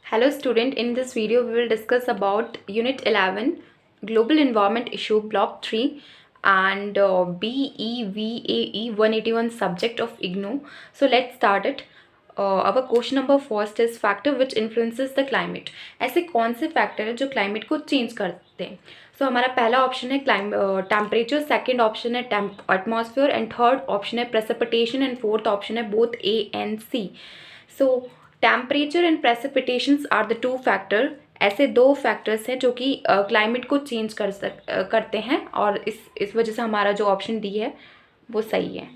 Hello student, in this video we will discuss about Unit 11 Global Environment Issue Block 3 and BEVAE 181 subject of IGNOU. So let's start it. Our question number first is factor which influences the climate. ऐसे कौन से factor है जो climate को change करते हैं? सो हमारा पहला ऑप्शन है टेम्परेचर, सेकेंड ऑप्शन है एटमॉस्फेयर एंड थर्ड ऑप्शन है प्रेसिपिटेशन एंड फोर्थ ऑप्शन है both A and C. So temperature and precipitations are the two factor. ऐसे दो फैक्टर्स हैं जो कि क्लाइमेट को चेंज करते हैं और इस वजह से हमारा जो ऑप्शन डी है वो सही है.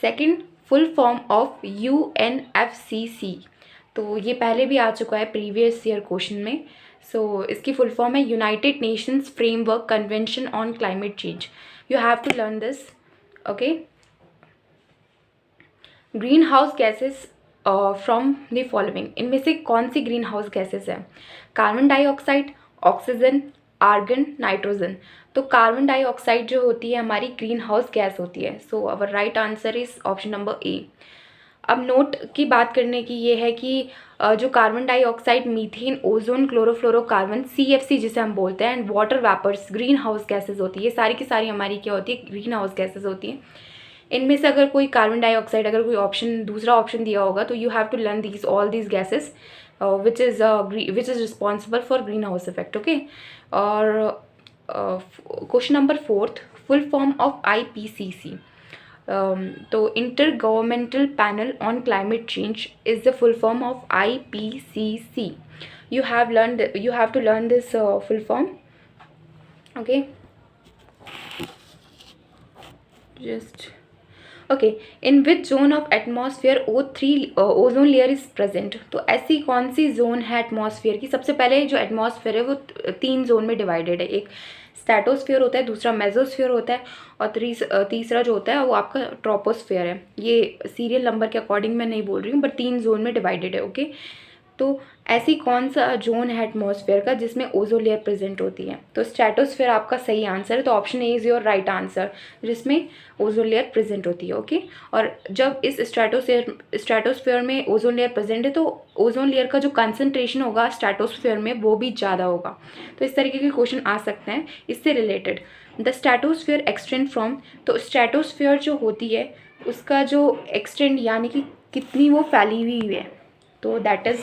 Second, full form of UNFCC. तो ये पहले भी आ चुका है प्रीवियस ईयर क्वेश्चन में. सो इसकी फुल फॉर्म है United Nations Framework Convention on climate Change. You have to learn this. Okay. Green house gases from the following. इनमें से कौन सी ग्रीन हाउस गैसेस है? Carbon dioxide, oxygen, argon, nitrogen. तो carbon dioxide जो होती है हमारी ग्रीन हाउस गैस होती है. So our right answer is option number A. अब नोट की बात करने की ये है कि जो carbon dioxide, methane, ozone, chlorofluorocarbon, CFC जिसे हम बोलते हैं, and water vapours green house gases होती है. सारी की सारी हमारी क्या होती है? ग्रीन हाउस गैसेज होती हैं. इनमें से अगर कोई कार्बन डाइऑक्साइड, अगर कोई ऑप्शन दूसरा ऑप्शन दिया होगा तो you have to learn these all these gases which is responsible for green house effect. Okay. और question number fourth, full form of IPCC. तो intergovernmental panel on climate change is the full form of IPCC. You have to learn this full form. Okay. Okay. In which zone of atmosphere O3 ozone layer is present. तो ऐसी कौन सी zone है atmosphere की? सबसे पहले जो atmosphere है वो 3 जोन में डिवाइडेड है. एक स्ट्रेटोस्फेयर होता है, दूसरा मेसोस्फेयर होता है और तीसरा जो होता है वो आपका ट्रोपोस्फेयर है. ये सीरियल नंबर के अकॉर्डिंग मैं नहीं बोल रही हूँ, बट 3 जोन में डिवाइडेड है. ओके. तो ऐसी कौन सा जोन है एटमॉस्फेयर का जिसमें ओजोन लेयर प्रेजेंट होती है? तो स्ट्रेटोस्फेयर आपका सही आंसर है. तो option A is your right answer, जिसमें ओजोन लेयर प्रेजेंट होती है. ओके. और जब इस स्ट्रेटोस्फेयर में ओजोन लेयर प्रेजेंट है तो ओजोन लेयर का जो कंसनट्रेशन होगा स्ट्रेटोस्फेयर में वो भी ज़्यादा होगा. तो इस तरीके के क्वेश्चन आ सकते हैं इससे related. The stratosphere extend from. तो स्ट्रेटोस्फेयर जो होती है उसका जो एक्सटेंड यानी कि कितनी वो फैली हुई है, तो that is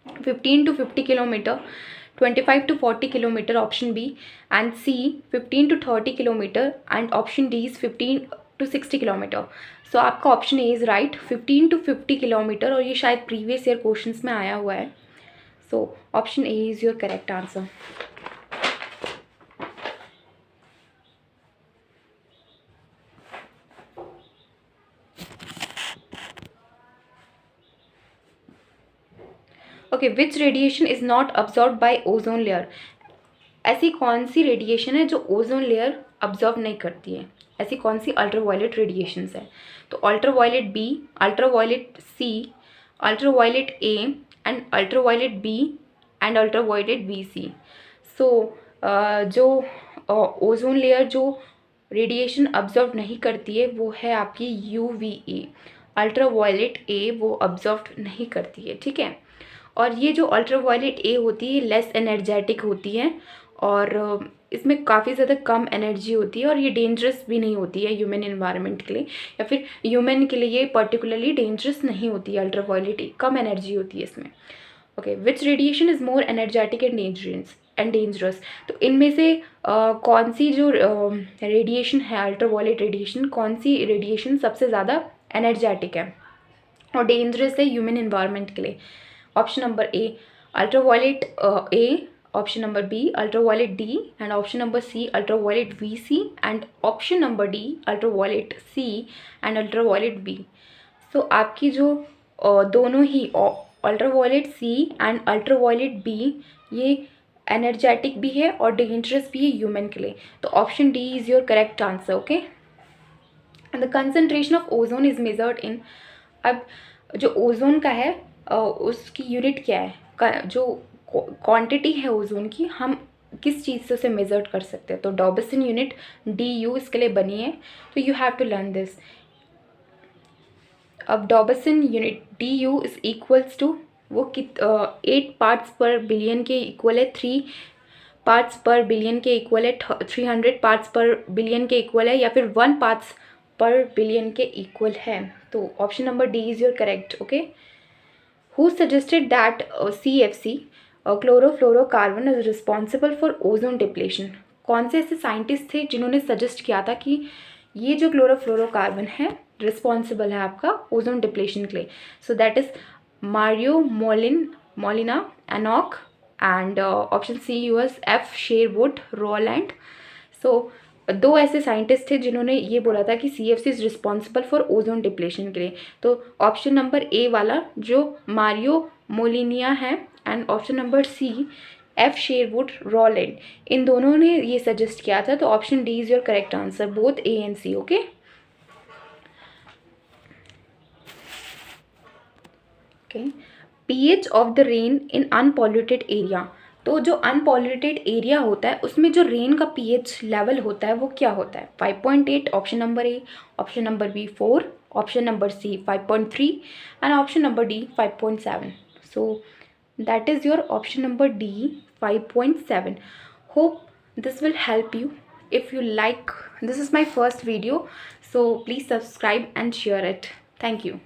15 to 50 kilometre, 25 to 40 kilometre option B, and C 15 to 30 kilometre, and option D is 15 to 60 kilometre. So आपका option A is right, 15 to 50 kilometre. और ये शायद प्रीवियस ईयर क्वेश्चंस में आया हुआ है. So option A is your correct answer. Okay. Which radiation is not absorb by ozone layer. ऐसी कौन सी रेडिएशन है जो ओजोन लेयर अब्जॉर्व नहीं करती है? ऐसी कौन सी अल्ट्रावायलेट रेडिएशंस है? तो ultraviolet B, ultraviolet C, ultraviolet A, and ultraviolet B, and ultraviolet BC. So जो ओजोन लेयर जो रेडिएशन अब्जॉर्व नहीं करती है वो है आपकी UVA. अल्ट्रावायलेट ए वो अब्जॉर्व नहीं करती है. ठीक है. और ये जो अल्ट्रावायलेट ए होती है लेस एनर्जेटिक होती है और इसमें काफ़ी ज़्यादा कम एनर्जी होती है और ये डेंजरस भी नहीं होती है ह्यूमन एनवायरनमेंट के लिए, या फिर ह्यूमन के लिए ये पर्टिकुलरली डेंजरस नहीं होती है. अल्ट्रावायलेट ए कम एनर्जी होती है इसमें. Okay. Which radiation is more energetic and dangerous. तो इनमें से कौन सी जो रेडिएशन है अल्ट्रावायलेट रेडिएशन, कौन सी रेडिएशन सबसे ज़्यादा एनर्जेटिक है और डेंजरस है ह्यूमन एनवायरनमेंट के लिए? Option number A ultraviolet A, option number B ultraviolet D, and option number C ultraviolet VC, and option number D ultraviolet C and ultraviolet B. So आपकी जो दोनों ही ultraviolet C and ultraviolet B ये energetic भी है और dangerous भी है ह्यूमन के लिए. तो ऑप्शन D is your correct answer. Okay. And the concentration of ozone is measured in. अब जो ओजोन का है उसकी यूनिट क्या है? जो क्वांटिटी है ओजोन की हम किस चीज़ से उसे मेजर कर सकते हैं? तो डॉबसन यूनिट DU इसके लिए बनी है. तो you have to learn this. अब Dobson unit DU is equals to वो 8 पार्ट्स पर बिलियन के इक्वल है, 3 पार्ट्स पर बिलियन के इक्वल है, 300 पार्ट्स पर बिलियन के इक्वल है, या फिर 1 पार्ट्स पर बिलियन के इक्वल है। तो option number D is your correct. Okay, who suggested that CFC chlorofluorocarbon is responsible for ozone depletion? कौन से ऐसे साइंटिस्ट थे जिन्होंने सजेस्ट किया था कि ये जो क्लोरोफ्लोरोकार्बन है रिस्पॉन्सिबल है आपका ओजोन डिप्लेशन के लिए? So that is Mario Molina, एनॉक, and option C US F Sherwood, Rowland. So 2 ऐसे साइंटिस्ट थे जिन्होंने ये बोला था कि CFC is responsible for ozone depletion के लिए। तो ऑप्शन नंबर ए वाला जो मारियो मोलिनिया है, and option number C F Sherwood, Rowland, इन दोनों ने ये सजेस्ट किया था। तो ऑप्शन D is your correct answer, both A and C. Okay, pH of the rain in unpolluted area. तो जो अनपॉल्यूटेड एरिया होता है उसमें जो रेन का pH लेवल होता है वो क्या होता है? 5.8 option number A, option number B 4, option number C 5.3, and option number D 5.7। So that is your option number D 5.7. Hope this will help you. If you like, this is my first video, so please subscribe and share it. Thank you.